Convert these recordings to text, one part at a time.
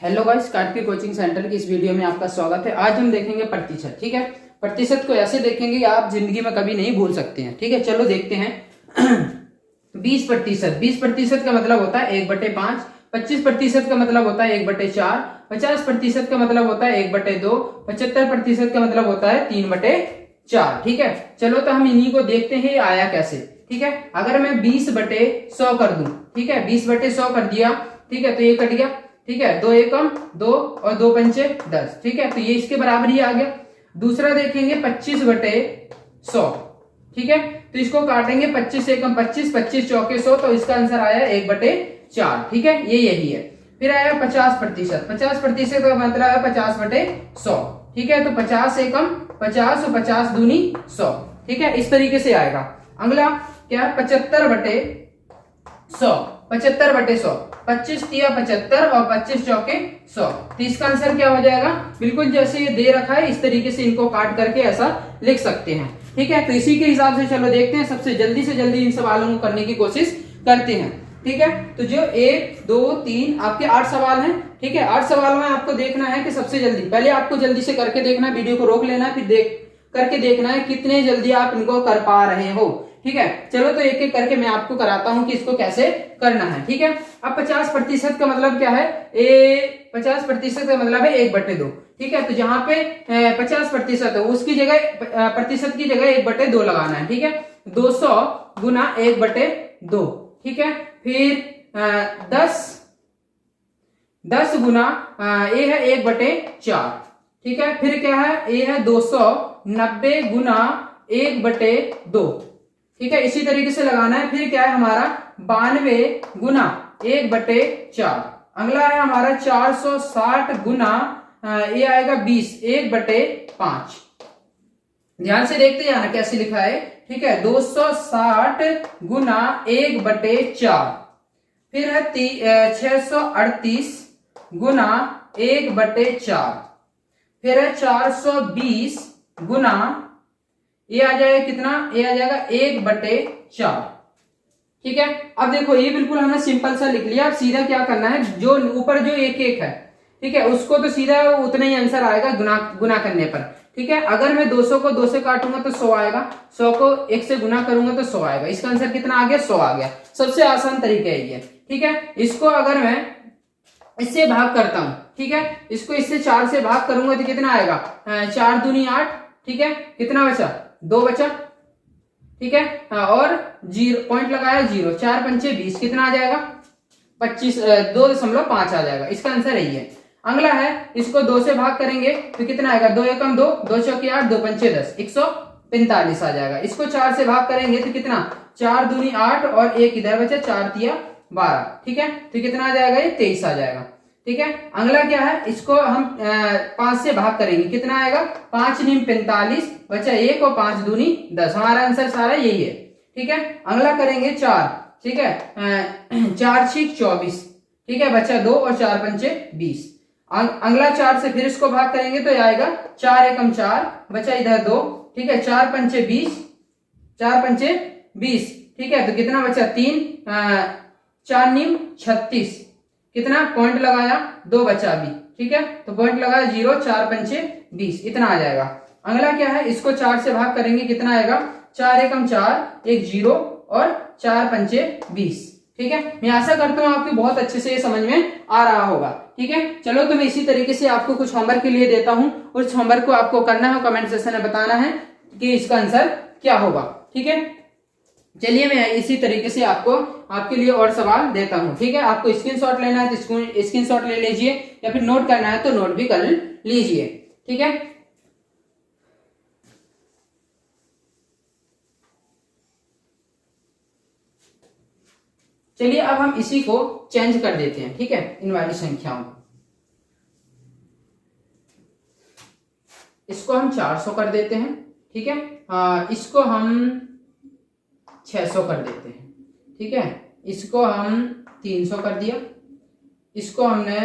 Hello guys, card की coaching centre की इस वीडियो में आपका स्वागत है। आज हम देखेंगे प्रतिशत। ठीक है, प्रतिशत को ऐसे देखेंगे कि आप जिंदगी में कभी नहीं भूल सकते हैं। ठीक है, चलो देखते हैं। 20%। 20% का मतलब होता है 1/5। 25% का मतलब होता है 1/4। 50% का मतलब होता है 1/2। 75% का मतलब होता है 3/4। ठीक है, चलो तो हम इन्हीं को देखते हैं आया कैसे। ठीक है, अगर मैं 20/100 कर दूं, ठीक है, 20/100 कर दिया, ठीक है, तो ये कट गया। ठीक है, 2 एकम 2 और 2 पंचे 10। ठीक है, तो ये इसके बराबर ही आ गया। दूसरा देखेंगे 25/100। ठीक है, तो इसको काटेंगे 25 एकम 25, 25 चौके 100, तो इसका आंसर आया 1/4। ठीक है, ये यही है। फिर आया 50%। 50% का मतलब है 50/100। ठीक है, तो 50 एकम 50 और 50 दूनी 100। ठीक है, इस तरीके से आएगा। अगला क्या, 75/100। 75/100, 25 तिया 75 और 25 चौके 100। तो इसका आंसर क्या हो जाएगा, बिल्कुल जैसे ये दे रखा है इस तरीके से इनको काट करके ऐसा लिख सकते हैं। ठीक है, तो इसी के हिसाब से चलो देखते हैं, सबसे जल्दी से जल्दी इन सवालों को करने की कोशिश करते हैं। ठीक है, तो जो 1 2 3 आपके 8 सवाल हैं। ठीक है, 8 सवालों में आपको देखना है कि सबसे जल्दी, पहले आपको जल्दी से करके देखना है, वीडियो को रोक लेना है, फिर देख करके देखना है कितने जल्दी आप इनको कर पा रहे हो। ठीक है, चलो तो एक एक करके मैं आपको कराता हूं कि इसको कैसे करना है। ठीक है, अब 50% का मतलब क्या है, 50% का मतलब है 1/2। ठीक है, तो जहां पे 50% है उसकी जगह प्रतिशत की जगह 1/2 लगाना है। ठीक है, 200 गुना 1/2। ठीक है, फिर 10 गुना ये है 1/4। ठीक है, फिर क्या है, ये है 290 गुना 1/2। ठीक है, इसी तरीके से लगाना है। फिर क्या है हमारा 92 गुना 1/4। अगला है हमारा 460 गुना ये आएगा 20, 1/5। ध्यान से देखते जाना कैसे लिखा है। ठीक है, 260 गुना 1/4। फिर है 638 गुना 1/4। फिर है 420 गुना, ये आ जाएगा कितना, ये आ जाएगा 1/4। ठीक है, अब देखो ये बिल्कुल हमने सिंपल सा लिख लिया। अब सीधा क्या करना है, जो ऊपर जो एक एक है, ठीक है, उसको तो सीधा उतना ही आंसर आएगा गुना करने पर। ठीक है, अगर मैं 200 को 2 से काटूंगा तो 100 आएगा, 100 को 1 से गुना करूंगा तो 100 आएगा। इसका आंसर कितना आ गया, 100 आ गया। सबसे आसान तरीका है ये। ठीक है, इसको अगर मैं इससे भाग करता हूं, ठीक है, इसको इससे 4 से भाग करूंगा तो कितना आएगा, 4 दूनी 8। ठीक है, कितना बचा, 2 बचा। ठीक है, और जीरो पॉइंट लगाया, 0, 4 पंचे 20, कितना आ जाएगा 25, 2.5 आ जाएगा। इसका आंसर यही है। अगला है, इसको 2 से भाग करेंगे तो कितना आएगा, 2 एकम 2, 2 चौके 8, 2 पंचे 10, 145 आ जाएगा। इसको 4 से भाग करेंगे तो कितना, 4 दूनी 8 और 1 इधर बचा, 4 तिया 12। ठीक है, तो कितना आ जाएगा, ये 23 आ जाएगा। ठीक है, अगला क्या है, इसको हम 5 से भाग करेंगे, कितना आएगा, 5 नीम 45 बचा 1 और 5 दूनी 10। हमारा आंसर सारा यही है। ठीक है, अगला करेंगे 4। ठीक है, 4 6 24। ठीक है, बचा 2 और 4 पंचे 20। अगला 4 से फिर इसको भाग करेंगे तो आएगा 4 एकम 4 बचा इधर 2। ठीक है, 4 पंचे 20, 4 पंचे 20। ठीक है, तो कितना बचा, 3, 4 नीम 36, कितना पॉइंट लगाया, 2 बचा अभी। ठीक है, तो पॉइंट लगाया 0, 4 पंचे 20, इतना आ जाएगा। अगला क्या है, इसको 4 से भाग करेंगे, कितना आएगा, 4 एकम 4, 1 0 और 4 पंचे 20। ठीक है, मैं आशा करता हूं आपको बहुत अच्छे से ये समझ में आ रहा होगा। ठीक है, चलो तो मैं इसी तरीके से आपको कुछ होमवर्क के लिए देता हूं। उस होमवर्क को आपको करना है, कमेंट सेक्शन में बताना है कि इसका आंसर क्या होगा। ठीक है, चलिए मैं इसी तरीके से आपको आपके लिए और सवाल देता हूं। ठीक है, आपको स्क्रीनशॉट लेना है तो स्क्रीनशॉट ले लीजिए, या फिर नोट करना है तो नोट भी कर लीजिए। ठीक है, चलिए अब हम इसी को चेंज कर देते हैं। ठीक है, इन वाली संख्याओं को, इसको हम 400 कर देते हैं। ठीक है, इसको हम 600 कर देते हैं। ठीक है, इसको हम 300 कर दिया, इसको हमने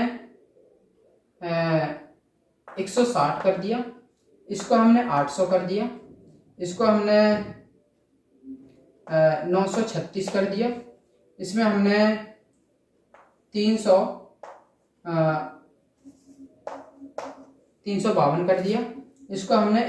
160 कर दिया, इसको हमने 800 कर दिया, इसको हमने 936 कर दिया, इसमें हमने 300 352 कर दिया, इसको हमने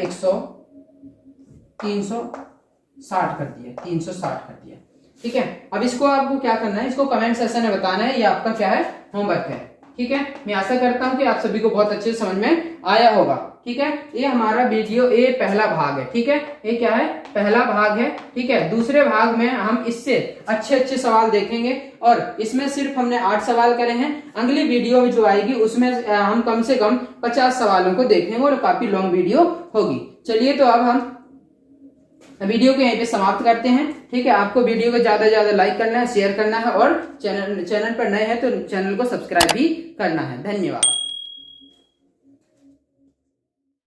360 कर दिया, 360 कर दिया। ठीक है, अब इसको आपको क्या करना है, इसको कमेंट सेक्शन में बताना है, ये आपका क्या है, होमवर्क है। ठीक है, मैं आशा करता हूं कि आप सभी को बहुत अच्छे से समझ में आया होगा। ठीक है, ये हमारा वीडियो ये पहला भाग है। ठीक है, ये क्या है, पहला भाग है। ठीक है, दूसरे भाग में हम इससे अच्छे अच्छे सवाल देखेंगे और इसमें सिर्फ हमने 8 सवाल करे हैं। अगली वीडियो जो आएगी उसमें हम कम से कम 50 सवालों को देखेंगे और काफी लॉन्ग वीडियो होगी। चलिए, तो अब हम वीडियो को यहीं पे समाप्त करते हैं। ठीक है, आपको वीडियो को ज्यादा से ज्यादा लाइक करना है, शेयर करना है और चैनल पर नए हैं तो चैनल को सब्सक्राइब भी करना है। धन्यवाद।